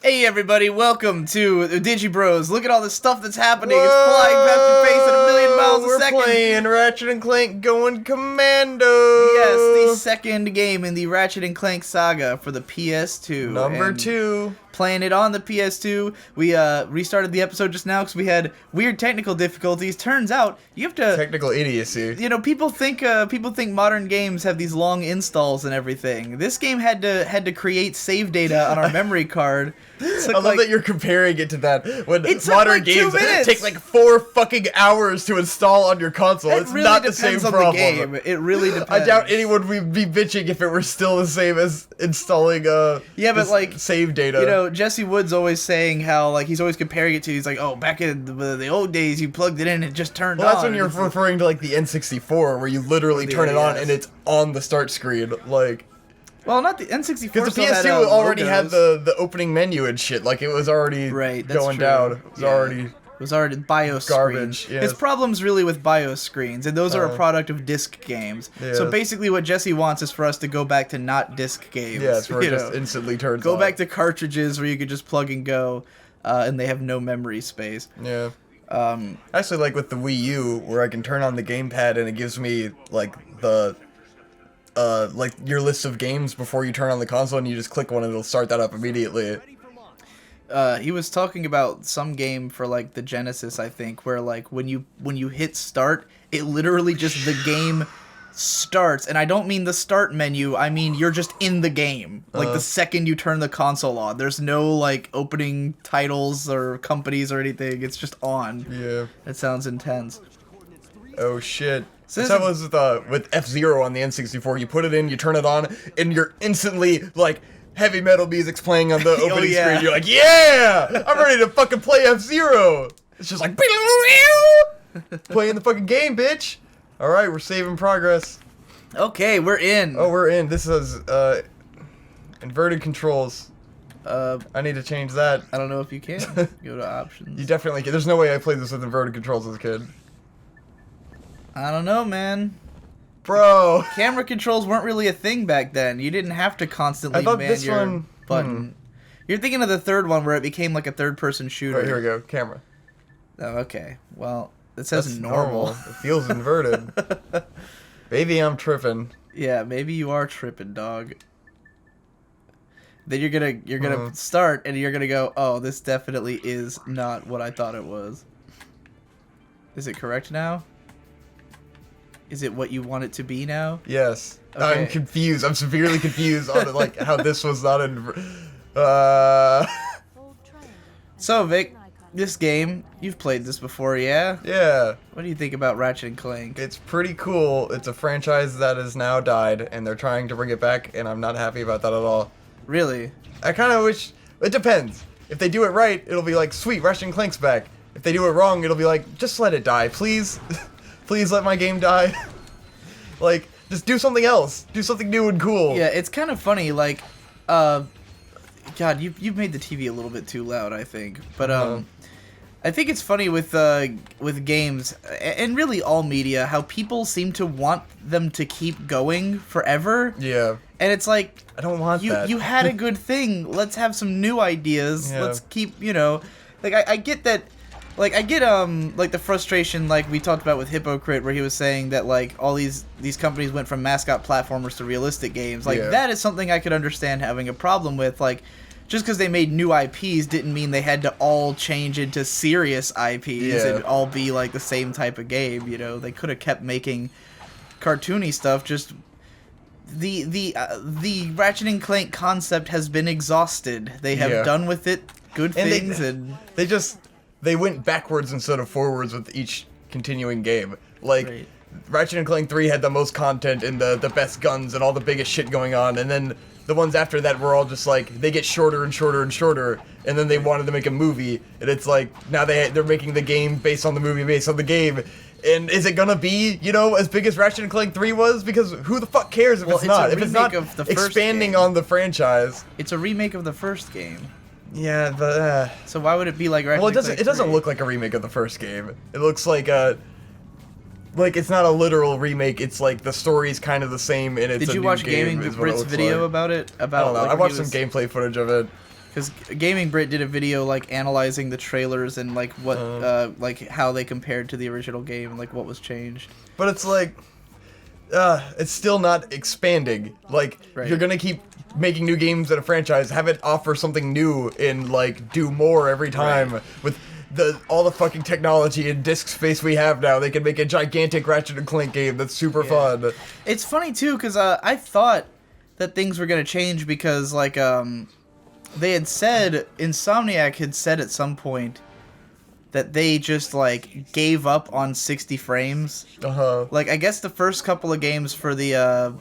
Hey everybody, welcome to Digi Bros. Look at all the stuff that's happening. Whoa, it's flying past your face at 1,000,000 miles a second. We're playing Ratchet and Clank going commando. Yes, the second game in the Ratchet and Clank saga for the PS2. Number 2. Playing it on the PS2. We restarted the episode just now because we had weird technical difficulties. Turns out you have to technical idiocy. You know, people think modern games have these long installs and everything. This game had to create save data on our memory card. I love that you're comparing it to that. When it modern like games 2 minutes. take like 4 fucking hours to install on your console. It it's really not the same on problem. The game. It really depends. I doubt anyone would be bitching if it were still the same as installing but like save data. You know, Jesse Wood's always saying how like he's always comparing it to. He's like, oh, back in the old days, you plugged it in and it just turned on. Well, that's when you're referring to like the N64, where you literally turn it on and it's on the start screen, like. Well, not the N64. Because the PS2 already had the opening menu and shit. Like, it was already going down. It was already BIOS garbage. Screen. His problem's really with BIOS screens, and those are a product of disc games. Yeah. So basically what Jesse wants is for us to go back to not disc games. Yeah, it's where it just instantly turns on. Go back to cartridges where you could just plug and go, and they have no memory space. Yeah. Actually, like with the Wii U, where I can turn on the gamepad and it gives me, like, like your list of games before you turn on the console, and you just click one and it'll start that up immediately. He was talking about some game for like the Genesis, I think, where like when you hit start, it literally just the game starts, and I don't mean the start menu, I mean you're just in the game. Like the second you turn the console on, there's no like opening titles or companies or anything. It's just on. Yeah. It sounds intense. Oh shit. So that was with F-Zero on the N64. You put it in, you turn it on, and you're instantly, like, heavy metal music's playing on the opening screen. You're like, yeah! I'm ready to fucking play F-Zero! It's just like, playing the fucking game, bitch! Alright, we're saving progress. Okay, we're in. Oh, we're in. This is, inverted controls. I need to change that. I don't know if you can. Go to options. You definitely can. There's no way I played this with inverted controls as a kid. I don't know, man. Bro. Camera controls weren't really a thing back then. You didn't have to constantly man your button. You're thinking of the third one where it became like a third-person shooter. Right, here we go. Camera. Oh, okay. Well, it says normal. It feels inverted. Maybe I'm tripping. Yeah, maybe you are tripping, dog. Then you're gonna start and you're gonna go, oh, this definitely is not what I thought it was. Is it correct now? Is it what you want it to be now? Yes. Okay. I'm confused. I'm severely confused on like how this was not in. So Vic, this game, you've played this before, yeah? Yeah. What do you think about Ratchet and Clank? It's pretty cool. It's a franchise that has now died, and they're trying to bring it back, and I'm not happy about that at all. Really? I kind of wish. It depends. If they do it right, it'll be like, sweet, Ratchet and Clank's back. If they do it wrong, it'll be like, just let it die, please. Please let my game die. Like, just do something else. Do something new and cool. Yeah, it's kind of funny, like, God, you've made the TV a little bit too loud, I think. But, I think it's funny with games, and really all media, how people seem to want them to keep going forever. Yeah. And it's like, I don't want that. You had a good thing. Let's have some new ideas. Yeah. Let's keep, like, I get that. Like, I get, like, the frustration, like, we talked about with Hypocrite, where he was saying that, like, all these companies went from mascot platformers to realistic games. Like, that is something I could understand having a problem with. Like, just because they made new IPs didn't mean they had to all change into serious IPs and all be, like, the same type of game, you know? They could have kept making cartoony stuff, just... The Ratchet and Clank concept has been exhausted. They have done with it good things, and... They went backwards instead of forwards with each continuing game. Like, Ratchet and Clank 3 had the most content and the best guns and all the biggest shit going on, and then the ones after that were all just like, they get shorter and shorter and shorter, and then they wanted to make a movie, and it's like, now they're making the game based on the movie based on the game. And is it gonna be, as big as Ratchet and Clank 3 was? Because who the fuck cares if it's not? If it's not expanding on the franchise. It's a remake of the first game. Yeah, but so why would it be like Ratchet? Well, it doesn't look like a remake of the first game. It looks like it's not a literal remake. It's like the story's kind of the same, and it's. Did you watch Gaming with Brit's video about it? I don't know. I watched some gameplay footage of it. Because Gaming Brit did a video like analyzing the trailers and like what like how they compared to the original game and like what was changed. But it's like, it's still not expanding. Like, Right. you're gonna keep making new games in a franchise, have it offer something new and like do more every time with all the fucking technology and disk space we have now. They can make a gigantic Ratchet and Clank game that's super fun. It's funny too because I thought that things were gonna change because like they had said Insomniac had said at some point that they just like gave up on 60 frames. Like I guess the first couple of games for the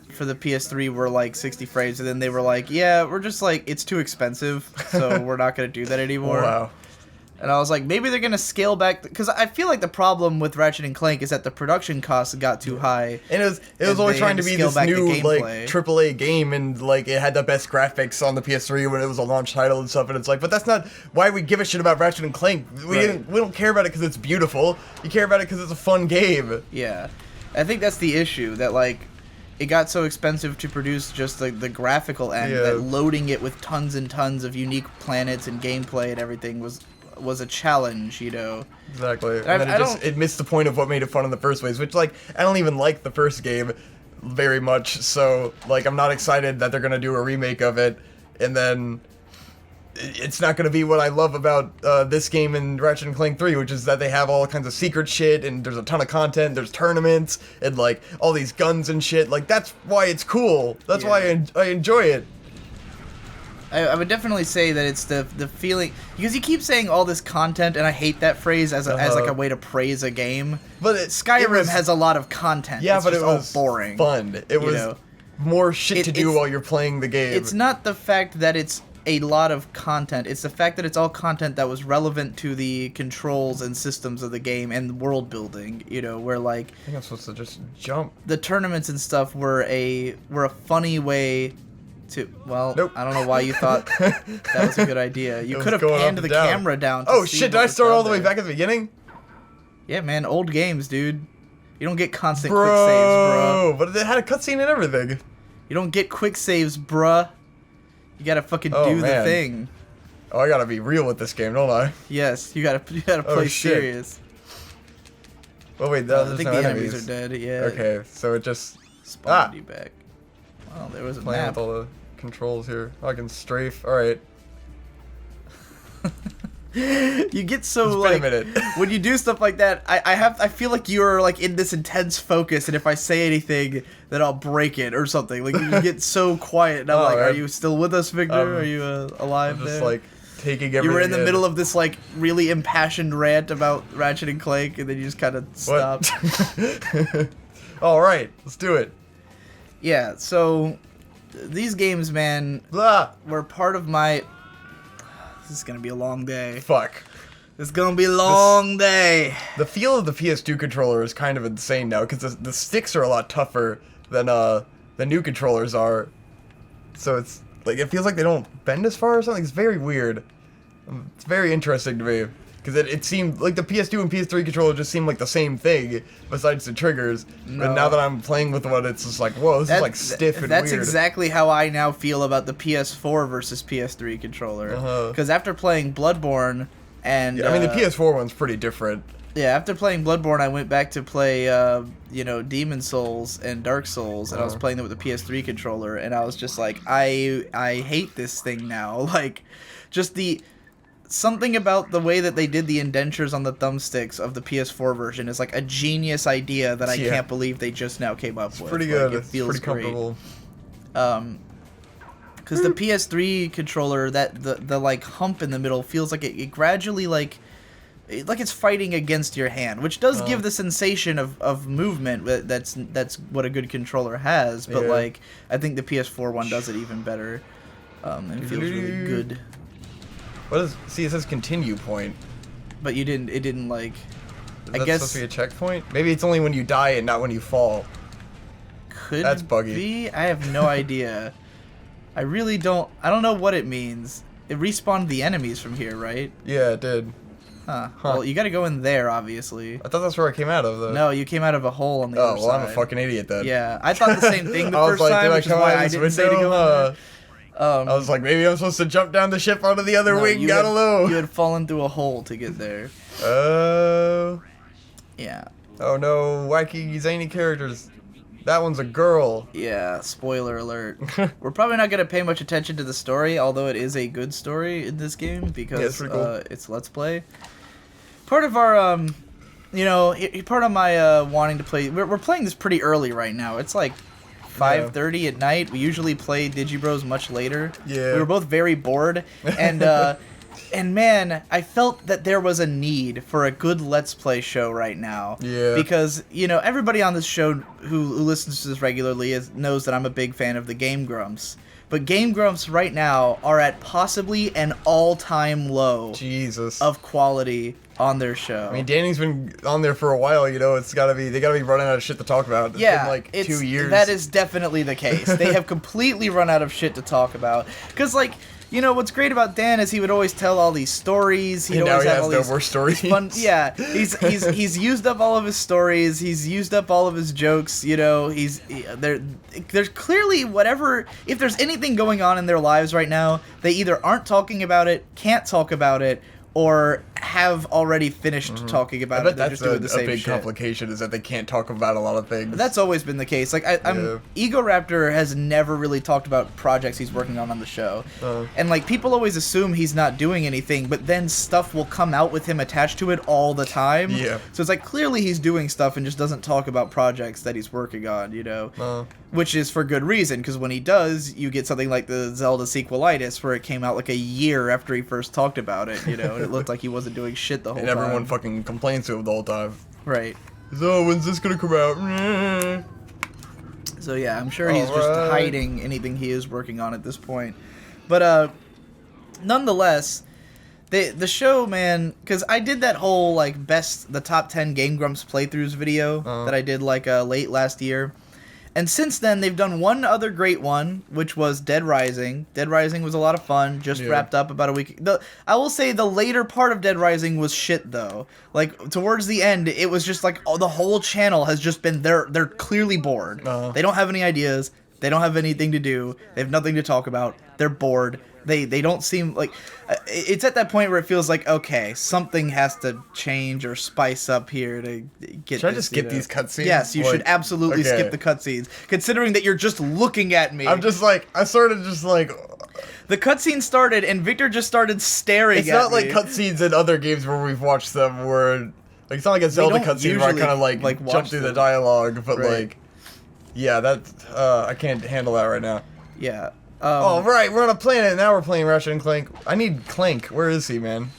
PS3 were like 60 frames, and then they were like, yeah, we're just like it's too expensive, so we're not gonna do that anymore. Wow. And I was like, maybe they're gonna scale back because I feel like the problem with Ratchet and Clank is that the production costs got too high. And it was always trying to be this new like AAA game, and like it had the best graphics on the PS3 when it was a launch title and stuff. And it's like, but that's not why we give a shit about Ratchet and Clank. We don't care about it because it's beautiful. You care about it because it's a fun game. Yeah, I think that's the issue, that like it got so expensive to produce just like the graphical end that loading it with tons and tons of unique planets and gameplay and everything was a challenge, you know. Exactly. And then it missed the point of what made it fun in the first place, which like I don't even like the first game very much, so like I'm not excited that they're gonna do a remake of it, and then it's not gonna be what I love about this game and Ratchet and Clank 3, which is that they have all kinds of secret shit and there's a ton of content, there's tournaments and like all these guns and shit. Like that's why it's cool. That's why I enjoy it. I would definitely say that it's the feeling, because you keep saying all this content, and I hate that phrase as like a way to praise a game. But Skyrim has a lot of content. Yeah, it's but just it was all boring. Fun. It was more shit to do while you're playing the game. It's not the fact that it's a lot of content. It's the fact that it's all content that was relevant to the controls and systems of the game and world building. You know, where like I think I'm supposed to just jump. The tournaments and stuff were a funny way to, well, nope. I don't know why you thought that was a good idea. You could have panned the camera down. Oh shit! Did I start all the way back at the beginning? Yeah, man, old games, dude. You don't get constant quick saves, bro. But it had a cutscene and everything. You don't get quick saves, bruh. You gotta fucking do the thing. Oh, I gotta be real with this game, don't I? Yes, you gotta play serious. Oh wait, I think the enemies are dead. Yeah. Okay, so it just spawned you back. Oh, there was a playing map. with all the controls here. Oh, I can strafe. All right. You get so like when you do stuff like that, I feel like you're like in this intense focus, and if I say anything, then I'll break it or something. Like you get so quiet, and I'm like, are you still with us, Victor? Are you alive? I'm just there? like taking everything. You were in the middle of this like really impassioned rant about Ratchet and Clank, and then you just kind of stopped. All right, let's do it. Yeah, so these games, man, were part of my... This is going to be a long day. Fuck. It's going to be a long day. The feel of the PS2 controller is kind of insane now, because the sticks are a lot tougher than the new controllers are. So it's like, it feels like they don't bend as far or something. It's very weird. It's very interesting to me. Because it seemed like the PS2 and PS3 controller just seemed like the same thing, besides the triggers. No. But now that I'm playing with one, it's just like, whoa, this is like stiff and weird. That's exactly how I now feel about the PS4 versus PS3 controller. Because after playing Bloodborne and... Yeah, I mean, the PS4 one's pretty different. Yeah, after playing Bloodborne, I went back to play, Demon Souls and Dark Souls, and I was playing them with the PS3 controller, and I was just like, I hate this thing now. Like, just something about the way that they did the indentures on the thumbsticks of the PS4 version is like a genius idea that I can't believe they just now came up with. It's pretty good. Like, it feels pretty comfortable. Because the PS3 controller, the like hump in the middle feels like it gradually like it's fighting against your hand, which does give the sensation of movement. That's what a good controller has. But like I think the PS4 one does it even better. And feels really good. What is? See, it says continue point. But it didn't like. I guess supposed to be a checkpoint. Maybe it's only when you die and not when you fall. That's buggy. Be? I have no idea. I really don't. I don't know what it means. It respawned the enemies from here, right? Yeah, it did. Huh. Well, you got to go in there, obviously. I thought that's where I came out of, though. No, you came out of a hole on the other side. Oh, well, I'm a fucking idiot then. Yeah, I thought the same thing the first time, which is why I didn't say to go in there. I was like, maybe I'm supposed to jump down the ship onto the other wing down low. You had fallen through a hole to get there. Oh. Yeah. Oh no, wacky, zany characters. That one's a girl. Yeah, spoiler alert. We're probably not going to pay much attention to the story, although it is a good story in this game because it's Let's Play. Part of our, part of my wanting to play, we're playing this pretty early right now. It's like 5:30 at night. We usually play Digibros much later. Yeah. We were both very bored, and and man, I felt that there was a need for a good Let's Play show right now. Yeah. Because, everybody on this show who listens to this regularly knows that I'm a big fan of the Game Grumps. But Game Grumps right now are at possibly an all-time low of quality on their show. I mean, Danny's been on there for a while, they gotta be running out of shit to talk about. It's been like 2 years. That is definitely the case. They have completely run out of shit to talk about. Because, what's great about Dan is he would always tell all these stories. He'd always have all these more stories. Fun, yeah, he's used up all of his stories. He's used up all of his jokes. There's clearly whatever. If there's anything going on in their lives right now, they either aren't talking about it, can't talk about it, or have already finished talking about it. They're just doing the same shit. A big shit. Complication is that they can't talk about a lot of things. That's always been the case. Ego Raptor has never really talked about projects he's working on the show. And people always assume he's not doing anything, but then stuff will come out with him attached to it all the time. Yeah. So it's clearly he's doing stuff and just doesn't talk about projects that he's working on, Which is for good reason, because when he does, you get something like the Zelda sequelitis, where it came out a year after he first talked about it, and it looked like he wasn't doing shit the whole time. And everyone fucking complains to him the whole time. Right. So, when's this gonna come out? So yeah, I'm sure he's just hiding anything he is working on at this point. But, nonetheless, the show, man, because I did that whole, the top 10 Game Grumps playthroughs video that I did, late last year. And since then, they've done one other great one, which was Dead Rising. Dead Rising was a lot of fun, just wrapped up about a week. I will say the later part of Dead Rising was shit, though. Towards the end, it was just the whole channel has just been, they're clearly bored. They don't have any ideas. They don't have anything to do. They have nothing to talk about. They're bored. They don't seem it's at that point where it feels okay, something has to change or spice up here to get. Should I just skip these cutscenes? Yes, you should absolutely skip the cutscenes, considering that you're just looking at me. I'm just I sort of just the cutscene started and Victor just started staring at me. It's not like cutscenes in other games where we've watched them where it's not like a Zelda cutscene where I kind of jump through the dialogue, but yeah, that I can't handle that right now. Yeah. Oh, right, we're on a planet, and now we're playing Ratchet and Clank. I need Clank. Where is he, man?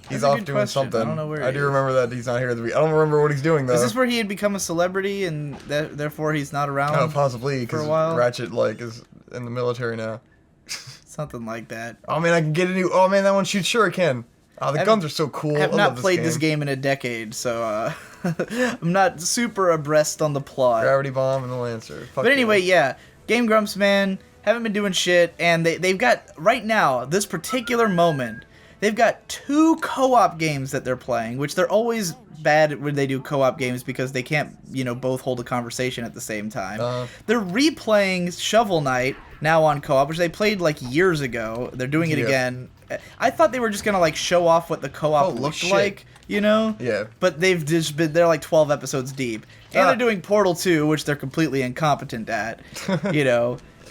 He's off doing something. I don't know where I do remember that he's not here. I don't remember what he's doing, though. Is this where he had become a celebrity, and therefore he's not around? Oh, possibly, because Ratchet, is in the military now. Something like that. Oh, man, I can get a new... Oh, man, that one shoots Shuriken. Oh, the guns are so cool. I have not played this game in a decade, so I'm not super abreast on the plot. Gravity Bomb and the Lancer. But anyway, yeah. Game Grumps, man... haven't been doing shit, and they've got, right now, this particular moment, they've got 2 co-op games that they're playing, which they're always bad when they do co-op games because they can't, both hold a conversation at the same time. They're replaying Shovel Knight, now on co-op, which they played, years ago. They're doing it again. I thought they were just gonna, show off what the co-op looked like, Yeah. But they've just been, they're 12 episodes deep. And they're doing Portal 2, which they're completely incompetent at,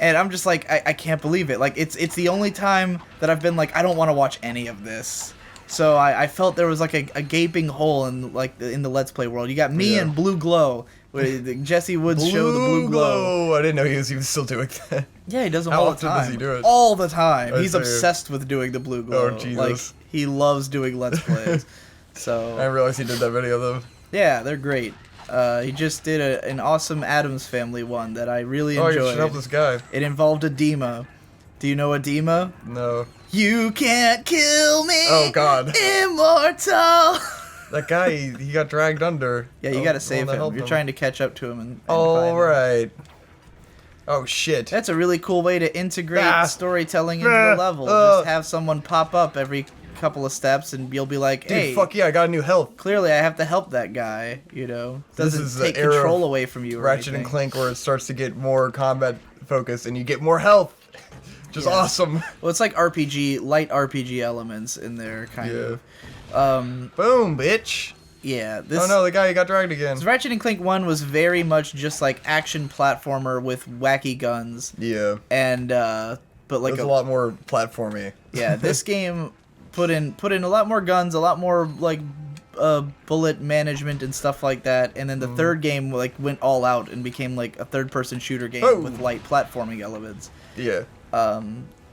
And I'm just I can't believe it. It's the only time that I've been I don't want to watch any of this. So I felt there was a gaping hole in in the Let's Play world. You got me and Blue Glow, where Jesse Woods show the Blue Glow. I didn't know he was still doing that. Yeah, he does them all the time. How often does he do it? All the time. He's obsessed with doing the Blue Glow. Oh, Jesus. He loves doing Let's Plays. So I didn't realize he did that video, though. Yeah, they're great. He just did an awesome Addams Family one that I really enjoyed. Oh, you should help this guy. It involved Edema. Do you know Edema? No. You can't kill me. Oh, God. Immortal. That guy, he got dragged under. Yeah, you gotta save him. You're trying to catch up to him. And all right. Oh, shit. That's a really cool way to integrate storytelling into the level. Just have someone pop up every couple of steps and you'll be like, hey, dude, fuck yeah, I got a new health. Clearly I have to help that guy, Doesn't this is take control away from you or Ratchet and Clank, where it starts to get more combat focused and you get more health. Just awesome. Well, it's like light RPG elements in there, kind of. Boom, bitch. Yeah. Oh no, the guy got dragged again. So Ratchet and Clank 1 was very much just like action platformer with wacky guns. Yeah. And but like it was a lot more platformy. Yeah, this game put in a lot more guns, a lot more like bullet management and stuff like that. And then the third game like went all out and became like a third-person shooter game with light platforming elements. Yeah.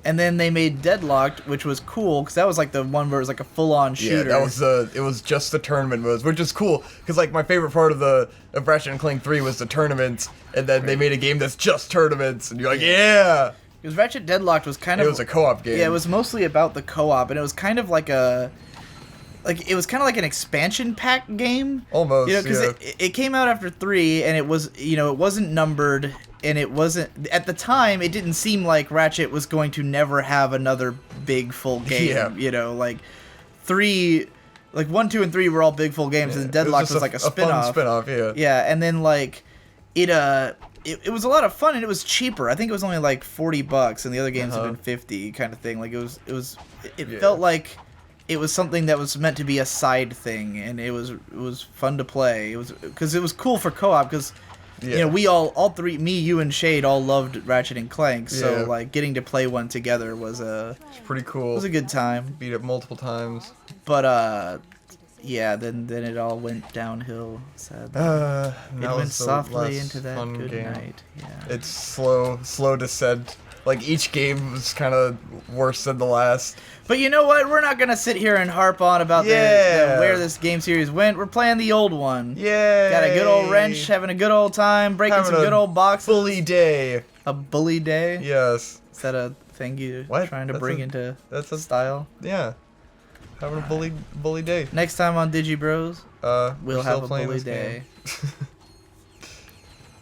And then they made Deadlocked, which was cool because that was like the one where it was like a full-on shooter. Yeah, that was it was just the tournament modes, which is cool because like my favorite part of Ratchet and Clank 3 was the tournaments, and then they made a game that's just tournaments, and you're like, yeah. Because Ratchet Deadlocked was kind of... It was a co-op game. Yeah, it was mostly about the co-op, and it was kind of like it was kind of like an expansion pack game. Almost, you know, because it came out after 3, and it was, you know, it wasn't numbered, and it wasn't, at the time, it didn't seem like Ratchet was going to never have another big full game. Yeah. You know, like 3, like 1, 2, and 3 were all big full games, and Deadlocked was like a spin-off. Fun spin-off, yeah. Yeah, and then like it was a lot of fun, and it was cheaper. I think it was only like $40, and the other games have been 50, kind of thing. Like it felt like it was something that was meant to be a side thing, and it was fun to play. It was because it was cool for co-op because you know we all three, me, you, and Shade all loved Ratchet and Clank. So like getting to play one together was it's pretty cool. It was a good time. Beat it multiple times. But yeah, then it all went downhill. Sadly. It went softly into that good game. night. Yeah. It's slow descent. Like each game was kind of worse than the last. But you know what? We're not gonna sit here and harp on about where this game series went. We're playing the old one. Yeah. Got a good old wrench, having a good old time, breaking some good old boxes. Bully day. A bully day. Yes. Is that a thing you're trying to bring into style? Yeah. Having a bully day. Next time on Digi Bros, we'll have a bully day.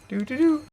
Do.